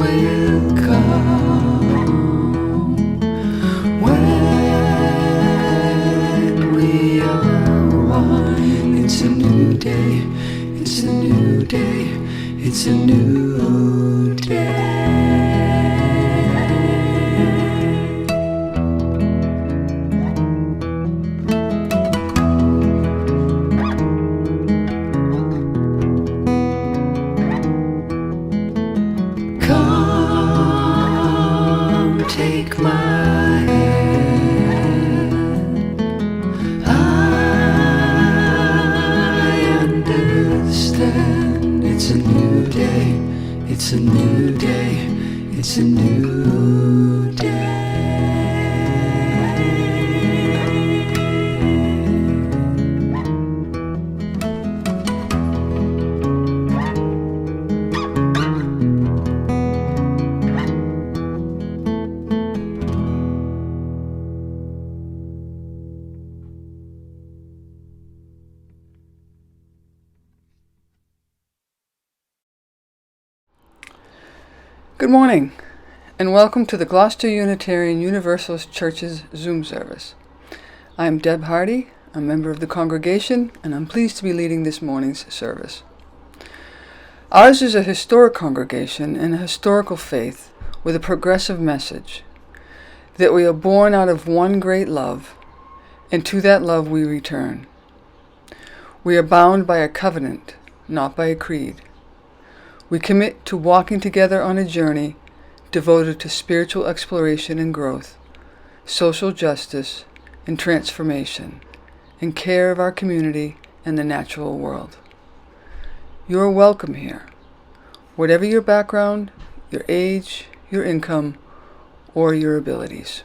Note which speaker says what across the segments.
Speaker 1: will come when we are one. It's a new day, it's a new day, it's a new day. Take my hand, I understand. It's a new day, it's a new day, it's a new day.
Speaker 2: Good morning, and welcome to the Gloucester Unitarian Universalist Church's Zoom service. I am Deb Hardy, a member of the congregation, and I'm pleased to be leading this morning's service. Ours is a historic congregation and a historical faith with a progressive message, that we are born out of one great love, and to that love we return. We are bound by a covenant, not by a creed. We commit to walking together on a journey devoted to spiritual exploration and growth, social justice and transformation, and care of our community and the natural world. You are welcome here, whatever your background, your age, your income, or your abilities.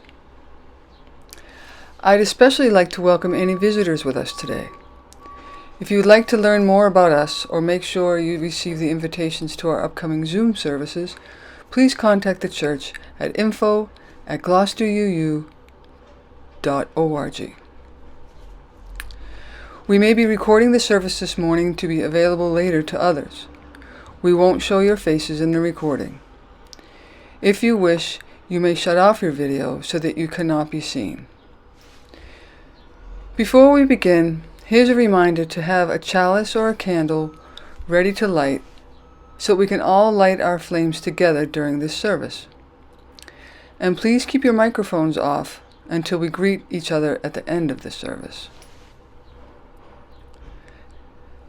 Speaker 2: I'd especially like to welcome any visitors with us today. If you would like to learn more about us or make sure you receive the invitations to our upcoming Zoom services, please contact the church at info@gloucesteruu.org. We may be recording the service this morning to be available later to others. We won't show your faces in the recording. If you wish, you may shut off your video so that you cannot be seen. Before we begin, here's a reminder to have a chalice or a candle ready to light so we can all light our flames together during this service. And please keep your microphones off until we greet each other at the end of the service.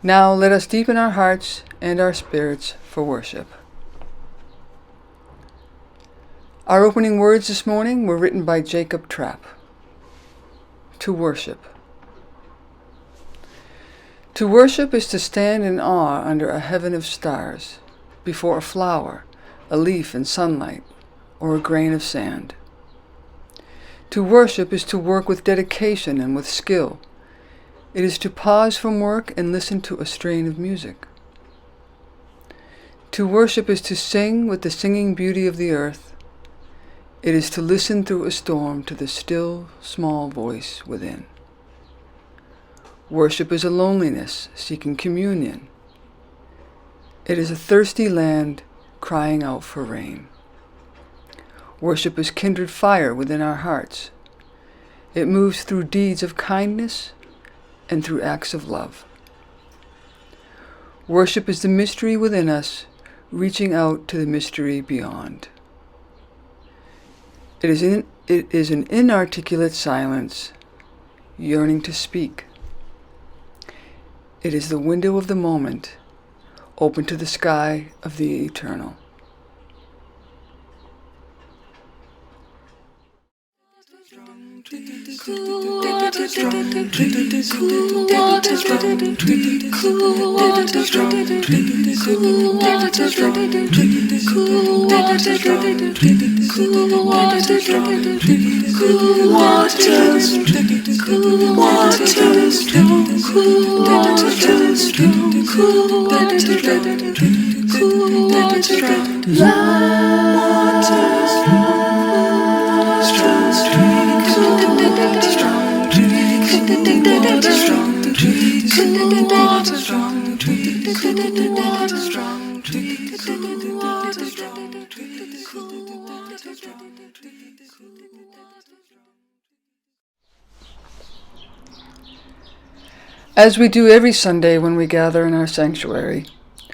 Speaker 2: Now let us deepen our hearts and our spirits for worship. Our opening words this morning were written by Jacob Trapp. To worship. To worship is to stand in awe under a heaven of stars, before a flower, a leaf in sunlight, or a grain of sand. To worship is to work with dedication and with skill. It is to pause from work and listen to a strain of music. To worship is to sing with the singing beauty of the earth. It is to listen through a storm to the still, small voice within. Worship is a loneliness seeking communion. It is a thirsty land crying out for rain. Worship is kindred fire within our hearts. It moves through deeds of kindness and through acts of love. Worship is the mystery within us, reaching out to the mystery beyond. It is an inarticulate silence, yearning to speak. It is the window of the moment, open to the sky of the eternal. As we do every Sunday when we gather in our sanctuary,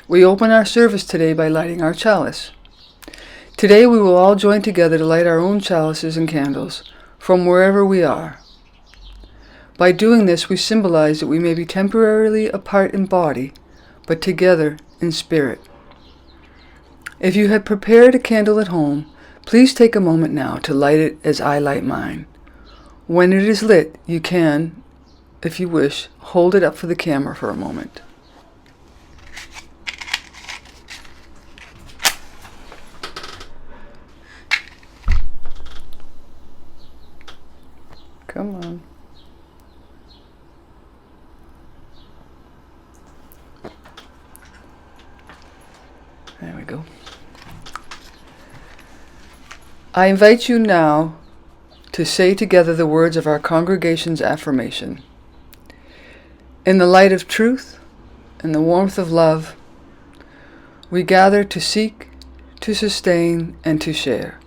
Speaker 2: we open our service today by lighting our chalice. Today we will all join together to light our own chalices and candles from wherever we are. By doing this, we symbolize that we may be temporarily apart in body, but together in spirit. If you had prepared a candle at home, please take a moment now to light it as I light mine. When it is lit, you can, if you wish, hold it up for the camera for a moment. Come on. There we go. I invite you now to say together the words of our congregation's affirmation. In the light of truth and the warmth of love, we gather to seek, to sustain, and to share.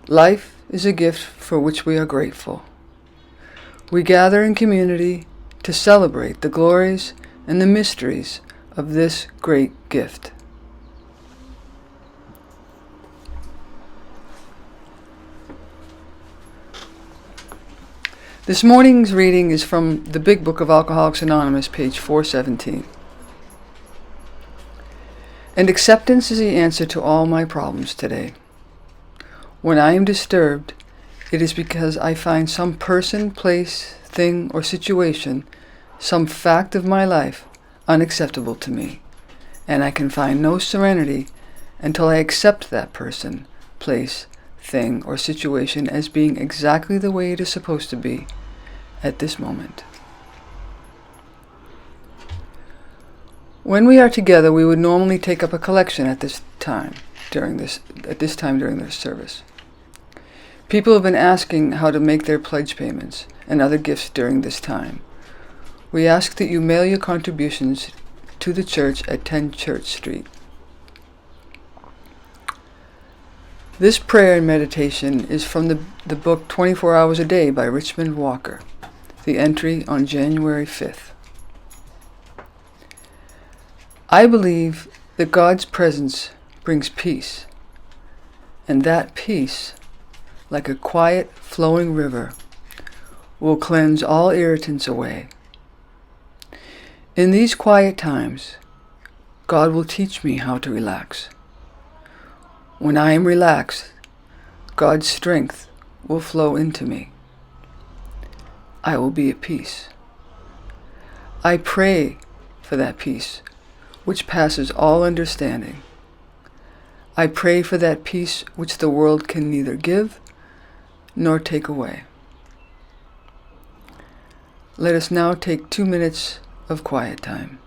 Speaker 2: Life is a gift for which we are grateful. We gather in community to celebrate the glories and the mysteries of this great gift. This morning's reading is from the Big Book of Alcoholics Anonymous, page 417. And acceptance is the answer to all my problems today. When I am disturbed, it is because I find some person, place, thing, or situation, some fact of my life, unacceptable to me, and I can find no serenity until I accept that person, place, thing, or situation as being exactly the way it is supposed to be at this moment. When we are together, we would normally take up a collection at this time during this service. People have been asking how to make their pledge payments and other gifts during this time. We ask that you mail your contributions to the church at 10 Church Street. This prayer and meditation is from the book 24 Hours a Day by Richmond Walker, the entry on January 5th. I believe that God's presence brings peace, and that peace, like a quiet flowing river, will cleanse all irritants away. In these quiet times, God will teach me how to relax. When I am relaxed, God's strength will flow into me. I will be at peace. I pray for that peace, which passes all understanding. I pray for that peace which the world can neither give nor take away. Let us now take 2 minutes of quiet time.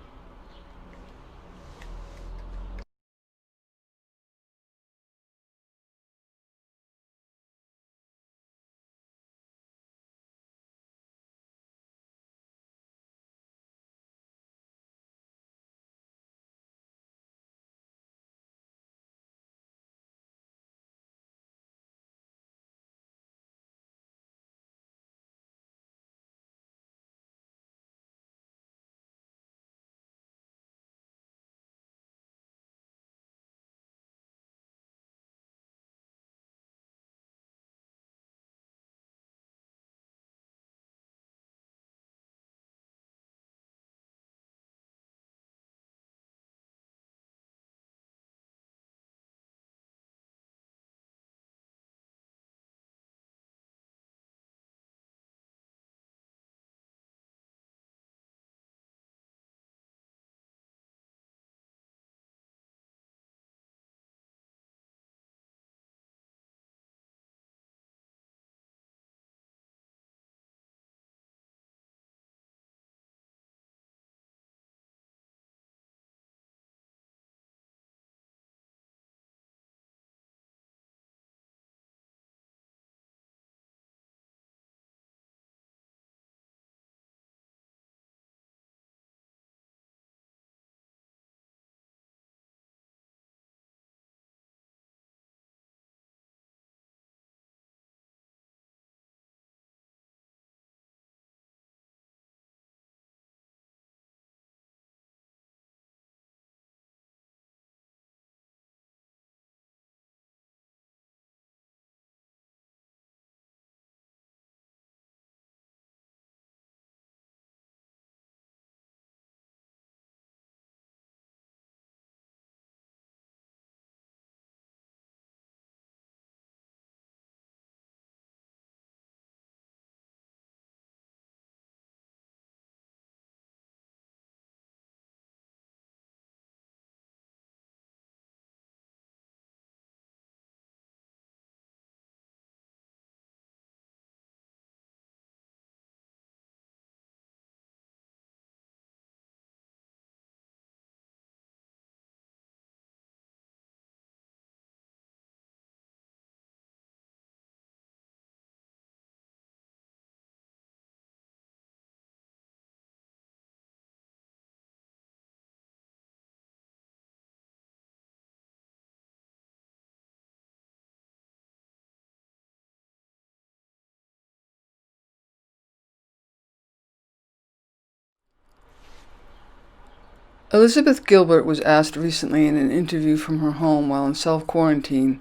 Speaker 2: Elizabeth Gilbert was asked recently in an interview from her home while in self-quarantine,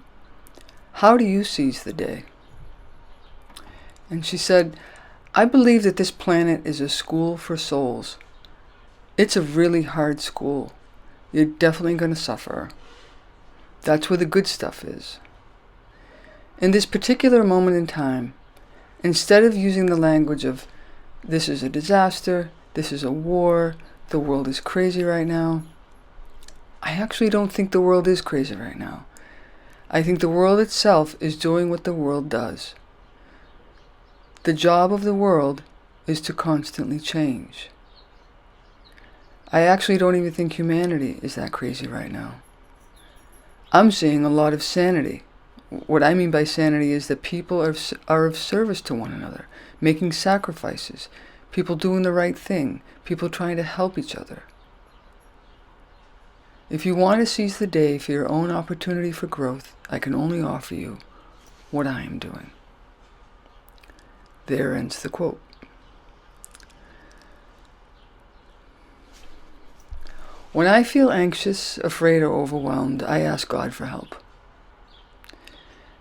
Speaker 2: "How do you seize the day?" And she said, "I believe that this planet is a school for souls. It's a really hard school. You're definitely going to suffer. That's where the good stuff is." In this particular moment in time, instead of using the language of, "This is a disaster, this is a war, the world is crazy right now," I actually don't think the world is crazy right now. I think the world itself is doing what the world does. The job of the world is to constantly change. I actually don't even think humanity is that crazy right now. I'm seeing a lot of sanity. What I mean by sanity is that people are of service to one another, making sacrifices, people doing the right thing, people trying to help each other. If you want to seize the day for your own opportunity for growth, I can only offer you what I am doing. There ends the quote. When I feel anxious, afraid, or overwhelmed, I ask God for help.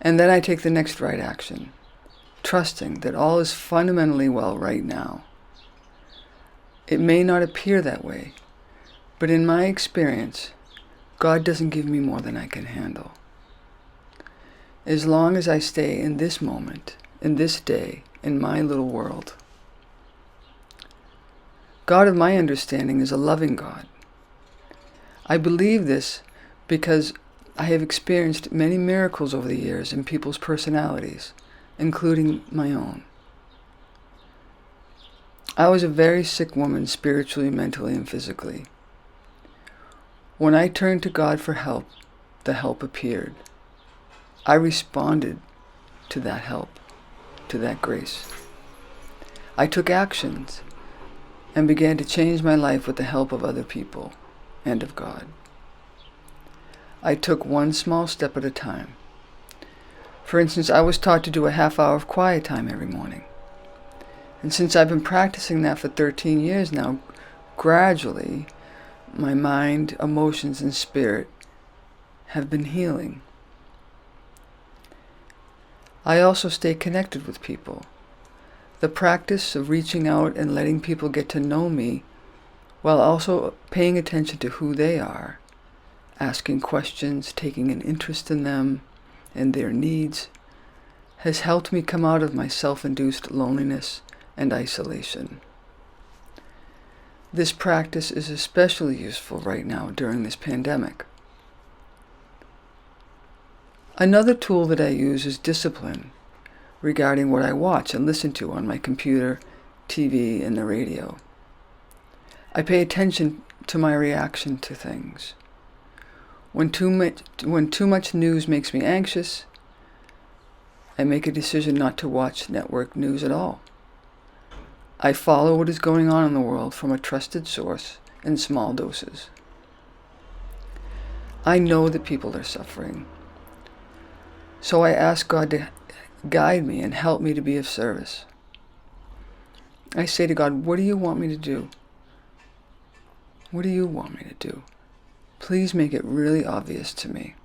Speaker 2: And then I take the next right action, trusting that all is fundamentally well right now. It may not appear that way, but in my experience, God doesn't give me more than I can handle. As long as I stay in this moment, in this day, in my little world. God of my understanding is a loving God. I believe this because I have experienced many miracles over the years in people's personalities, including my own. I was a very sick woman spiritually, mentally, and physically. When I turned to God for help, the help appeared. I responded to that help, to that grace. I took actions and began to change my life with the help of other people and of God. I took one small step at a time. For instance, I was taught to do a half hour of quiet time every morning. And since I've been practicing that for 13 years now, gradually, my mind, emotions, and spirit have been healing. I also stay connected with people. The practice of reaching out and letting people get to know me while also paying attention to who they are, asking questions, taking an interest in them and their needs, has helped me come out of my self-induced loneliness and isolation. This practice is especially useful right now during this pandemic. Another tool that I use is discipline regarding what I watch and listen to on my computer, TV, and the radio. I pay attention to my reaction to things. When too much news makes me anxious, I make a decision not to watch network news at all. I follow what is going on in the world from a trusted source in small doses. I know that people are suffering, so I ask God to guide me and help me to be of service. I say to God, "What do you want me to do? What do you want me to do? Please make it really obvious to me."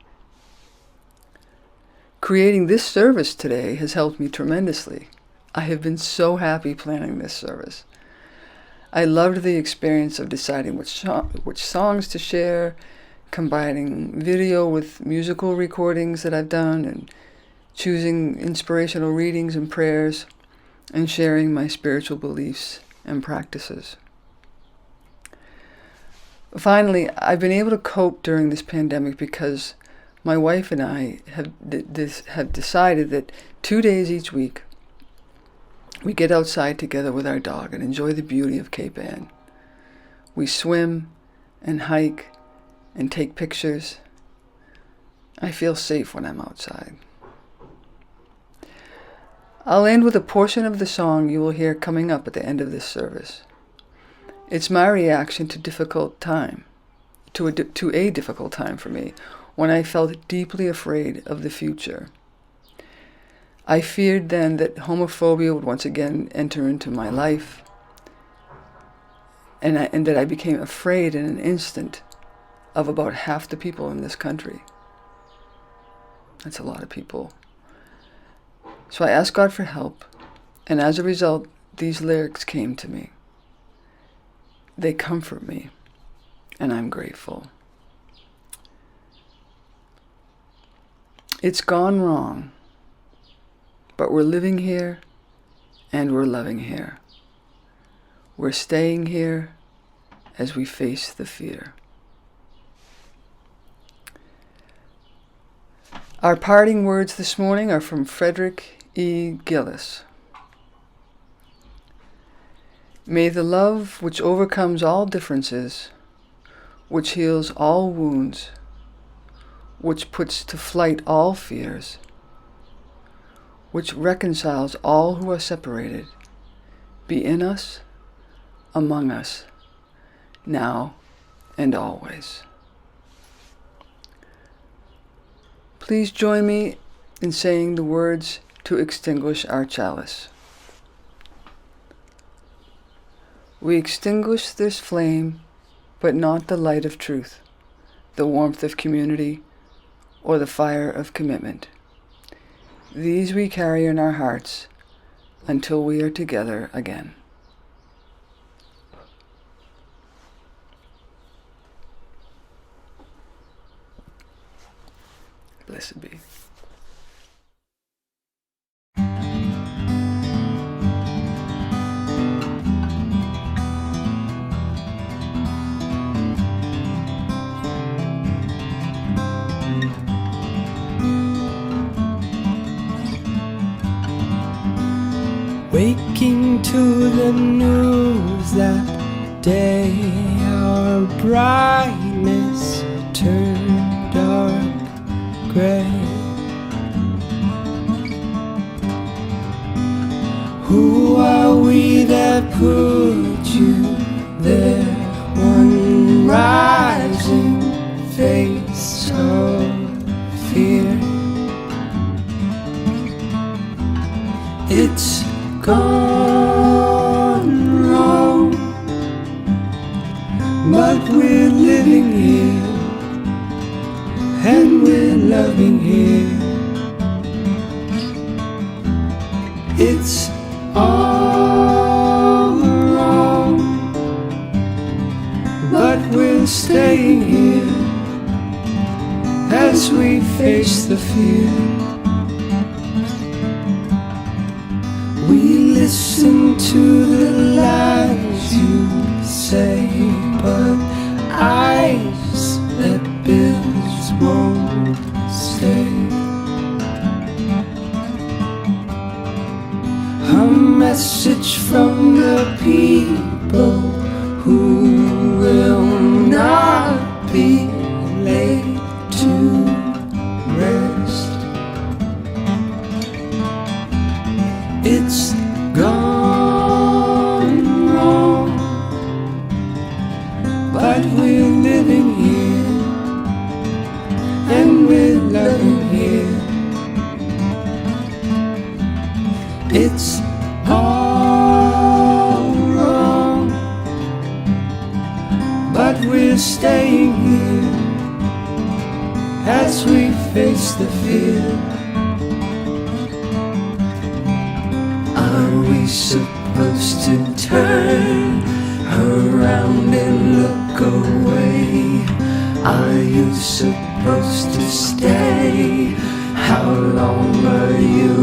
Speaker 2: Creating this service today has helped me tremendously. I have been so happy planning this service. I loved the experience of deciding which songs to share, combining video with musical recordings that I've done, and choosing inspirational readings and prayers, and sharing my spiritual beliefs and practices. Finally, I've been able to cope during this pandemic because my wife and I have decided that 2 days each week we get outside together with our dog and enjoy the beauty of Cape Ann. We swim and hike and take pictures. I feel safe when I'm outside. I'll end with a portion of the song you will hear coming up at the end of this service. It's my reaction to a difficult time for me, when I felt deeply afraid of the future. I feared then that homophobia would once again enter into my life, and that I became afraid in an instant of about half the people in this country. That's a lot of people. So I asked God for help, and as a result, these lyrics came to me. They comfort me, and I'm grateful. It's gone wrong, but we're living here, and we're loving here. We're staying here as we face the fear. Our parting words this morning are from Frederick E. Gillis. May the love which overcomes all differences, which heals all wounds, which puts to flight all fears, which reconciles all who are separated, be in us, among us, now and always. Please join me in saying the words to extinguish our chalice. We extinguish this flame, but not the light of truth, the warmth of community, or the fire of commitment. These we carry in our hearts until we are together again. Blessed be.
Speaker 1: Waking to the news that day our brightness turned dark gray. Who are we that put you there? One rising face of fear. It's gone wrong, but we're living here, and we're loving here. It's all wrong, but we're staying here as we face the fear. We listen to the lies you say, but eyes that bills won't stay. A message from the people who will not be laid to rest. It's gone wrong, but we're living here, and we're loving here. It's all wrong, but we're staying here as we face the fear. Are we supposed to turn around and look away? Are you supposed to stay? How long are you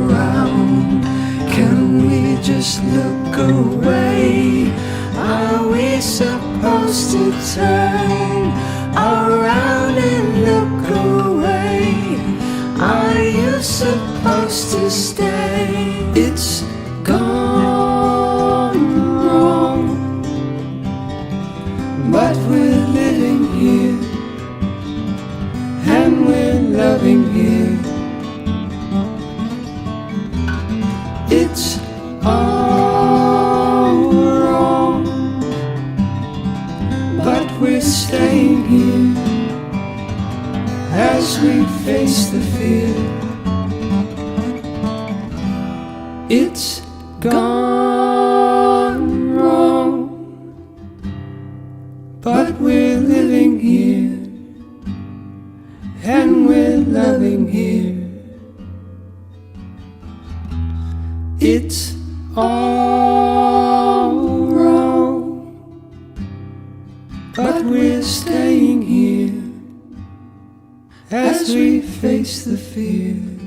Speaker 1: around? Can we just look away? Are we supposed to turn around and look away? Are you supposed to stay? It's gone wrong, but we're living here, and we're loving here. It's all wrong, but we're staying here as we face the fear. It's all wrong, but we're staying here as we face the fear.